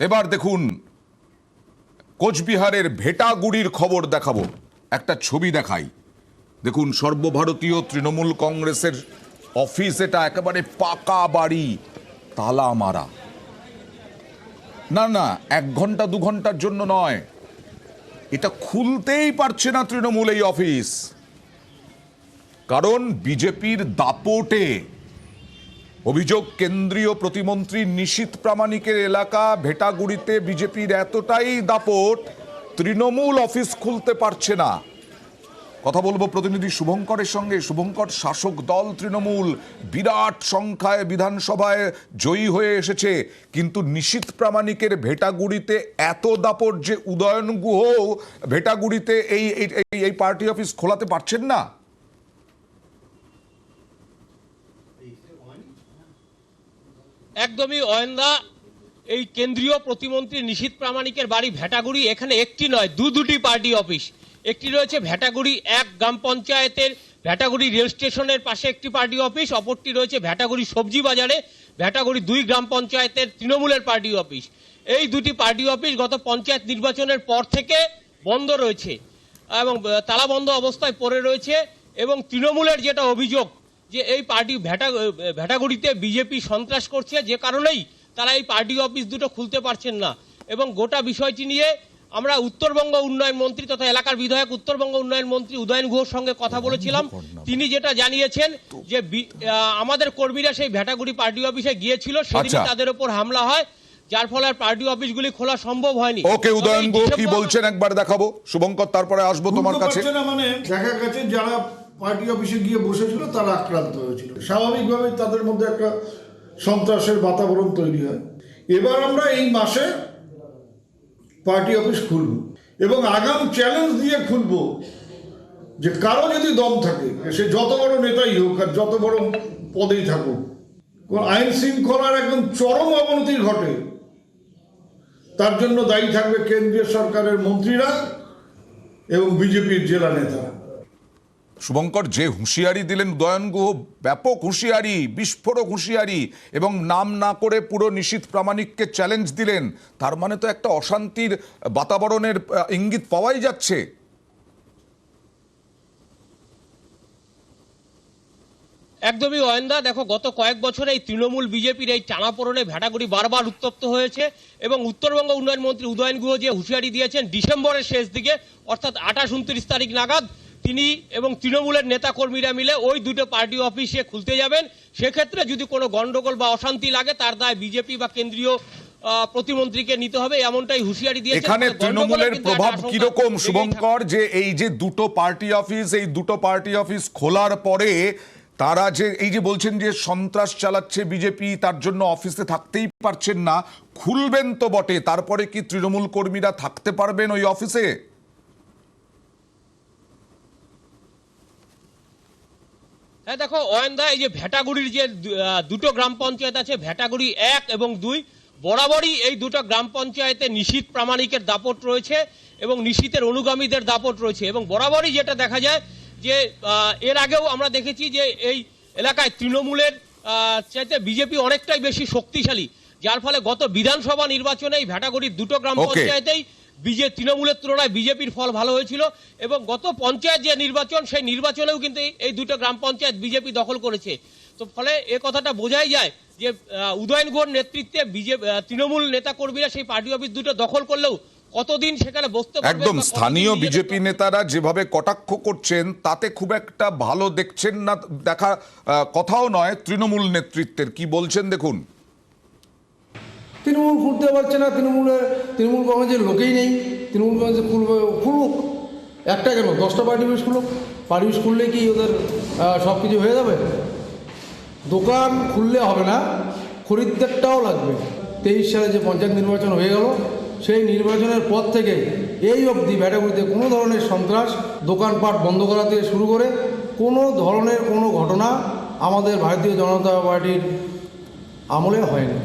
এবার দেখুন কোচবিহারের ভেটাগুড়ির খবর দেখাবো, একটা ছবি দেখাই। দেখুন সর্বভারতীয় তৃণমূল কংগ্রেসের অফিস, এটা একেবারে পাকা বাড়ি, তালা মারা। না না, 1 ঘন্টা 2 ঘন্টার জন্য নয়, এটা খুলতেই পারছে না তৃণমূল এই অফিস, কারণ বিজেপির দাপটে। অভিযোগ কেন্দ্রীয় প্রতিমন্ত্রী নিশীথ প্রামাণিকের এলাকা ভেটাগুড়িতে বিজেপির এতটাই দাপট, তৃণমূল অফিস খুলতে পারছে না। কথা বলবো প্রতিনিধি শুভঙ্করের সঙ্গে। শুভঙ্কর, শাসক দল তৃণমূল বিরাট সংখ্যায় বিধানসভায় জয়ী হয়ে এসেছে, কিন্তু নিশীথ প্রামাণিকের ভেটাগুড়িতে এত দাপট যে উদয়ন গুহ ভেটাগুড়িতে এই পার্টি অফিস খোলাতে পারছেন না। একদমই অয়নদা, এই কেন্দ্রীয় প্রতিমন্ত্রী নিশীথ প্রামাণিকের বাড়ি ভেটাগুড়ি, এখানে একটি নয় দুটি পার্টি অফিস। একটি রয়েছে ভেটাগুড়ি 1 গ্রাম পঞ্চায়েতের ভেটাগুড়ি রেল স্টেশনের পাশে একটি পার্টি অফিস, অপরটি রয়েছে ভেটাগুড়ি সবজি বাজারে ভেটাগুড়ি 2 গ্রাম পঞ্চায়েতের তৃণমূলের পার্টি অফিস। এই দুটি পার্টি অফিস গত পঞ্চায়েত নির্বাচনের পর থেকে বন্ধ রয়েছে এবং তালাবন্ধ অবস্থায় পড়ে রয়েছে। এবং তৃণমূলের যেটা অভিযোগ যে এই পার্টি ভেটাগুড়িতে বিজেপি সন্ত্রাস করছে, যে কারণেই তারা এই পার্টি অফিস দুটো খুলতে পারছেন না। এবং গোটা বিষয়টি নিয়ে আমরা উত্তরবঙ্গ উন্নয়ন মন্ত্রী তথা এলাকার বিধায়ক উত্তরবঙ্গ উন্নয়ন মন্ত্রী উদয়ন গুহর সঙ্গে কথা বলেছিলাম। তিনি যেটা জানিয়েছেন যে আমাদের কর্মীরা সেই ভেটাগুড়ি পার্টি অফিসে গিয়েছিল, সেদিন তাদের উপর হামলা হয়, যার ফলে পার্টি অফিসগুলি খোলা সম্ভব হয়নি। ওকে, উদয়ন গুহ কি বলছেন একবার দেখাবো শুভঙ্কর, তারপরে আসবো তোমার কাছে। মানে দেখা গেছে যারা পার্টি অফিসে গিয়ে বসেছিল তারা আক্রান্ত হয়েছিল, স্বাভাবিকভাবেই তাদের মধ্যে একটা সন্ত্রাসের বাতাবরণ তৈরি হয়। এবার আমরা এই মাসে পার্টি অফিস খুলব এবং আগাম চ্যালেঞ্জ দিয়ে খুলব যে কারো যদি দম থাকে, সে যত বড় নেতাই হোক আর যত বড় পদেই থাকুক, আইন শৃঙ্খলার একদম চরম অবনতি ঘটে, তার জন্য দায়ী থাকবে কেন্দ্রীয় সরকারের মন্ত্রীরা এবং বিজেপির জেলা নেতারা। শুভঙ্কর, যে হুঁশিয়ারি দিলেন উদয়ন গুহ, ব্যাপক হুঁশিয়ারি, বিস্ফোরক হুঁশিয়ারি, এবং নাম না করে পুরো নিশীথ প্রামাণিককে চ্যালেঞ্জ দিলেন, তার মানে তো একটা অশান্তির বাতাবরণের ইঙ্গিত পাওয়াই যাচ্ছে। একদমই অয়নদা, দেখো গত কয়েক বছরে এই তৃণমূল বিজেপির এই টানাপোড়েনে ভেটাগুড়ি বারবার উত্তপ্ত হয়েছে। এবং উত্তরবঙ্গ উন্নয়ন মন্ত্রী উদয়ন গুহ যে হুঁশিয়ারি দিয়েছেন ডিসেম্বরের শেষ দিকে, অর্থাৎ 28-29 তারিখ নাগাদ তিনি এবং তৃণমূলের নেতা কর্মীরা মিলে ওই দুটো পার্টি অফিসে খুলতে যাবেন। সেক্ষেত্রে যদি কোনো গন্ডগোল বা অশান্তি লাগে তার দায় বিজেপি বা কেন্দ্রীয় প্রতিমন্ত্রীকে নিতে হবে, এমনটাই হুঁশিয়ারি দিয়েছে। এখানে তৃণমূলের প্রভাব কিরকম শুভঙ্কর, যে এই যে দুটো পার্টি অফিস, এই দুটো পার্টি অফিস খোলার পরে তারা যে এই যে বলছেন যে সন্ত্রাস চালাচ্ছে বিজেপি, তার জন্য অফিসে থাকতেই পারছেন না, খুলবেন তো বটে, তারপরে কি তৃণমূল কর্মীরা থাকতে পারবেন ওই অফিসে? হ্যাঁ দেখো অয়নদা, এই যে ভেটাগুড়ির যে দুটো গ্রাম পঞ্চায়েত আছে ভেটাগুড়ি 1 এবং 2, বরাবরই এই দুটো গ্রাম পঞ্চায়েতে নিশীথ প্রামাণিকের দাপট রয়েছে এবং নিশীথের অনুগামীদের দাপট রয়েছে। এবং বরাবরই যেটা দেখা যায় যে এর আগেও আমরা দেখেছি যে এই এলাকায় তৃণমূলের চাইতে বিজেপি অনেকটাই বেশি শক্তিশালী, যার ফলে গত বিধানসভা নির্বাচনে এই ভেটাগুড়ির দুটো গ্রাম পঞ্চায়েতেই তৃণমূলের তুলনায় বিজেপির ফল ভালো হয়েছিল। এবং গত পঞ্চায়েত যে নির্বাচন, সেই নির্বাচনেও কিন্তু এই দুটো গ্রাম পঞ্চায়েত বিজেপি দখল করেছে। তো ফলে এ কথাটা বোঝাই যায় যে উদয়ন গুহর নেতৃত্বে তৃণমূল নেতা কর্মীরা সেই পার্টি অফিস দুটো দখল করলেও কতদিন সেখানে বসতে পারবে? একদম স্থানীয় বিজেপি নেতারা যেভাবে কটাক্ষ করছেন তাতে খুব একটা ভালো দেখছেন না, দেখা কথাও নয় তৃণমূল নেতৃত্বের। কি বলছেন দেখুন। তৃণমূল খুলতে পারছে না, তৃণমূল কংগ্রেসের লোকেই নেই। তৃণমূল কংগ্রেস খুলুক, একটা কেন 10টা পার্টি অফিস খুলুক। পার্টি অফিস খুললে কি ওদের সব কিছু হয়ে যাবে? দোকান খুললে হবে না, খরিদ্দারটাও লাগবে। 23 সালে যে পঞ্চায়েত নির্বাচন হয়ে গেল, সেই নির্বাচনের পর থেকে এই অবধি ভেটাগুড়িতে কোনো ধরনের সন্ত্রাস, দোকানপাট বন্ধ করা থেকে শুরু করে কোনো ধরনের কোনো ঘটনা আমাদের ভারতীয় জনতা পার্টির আমলে হয়নি।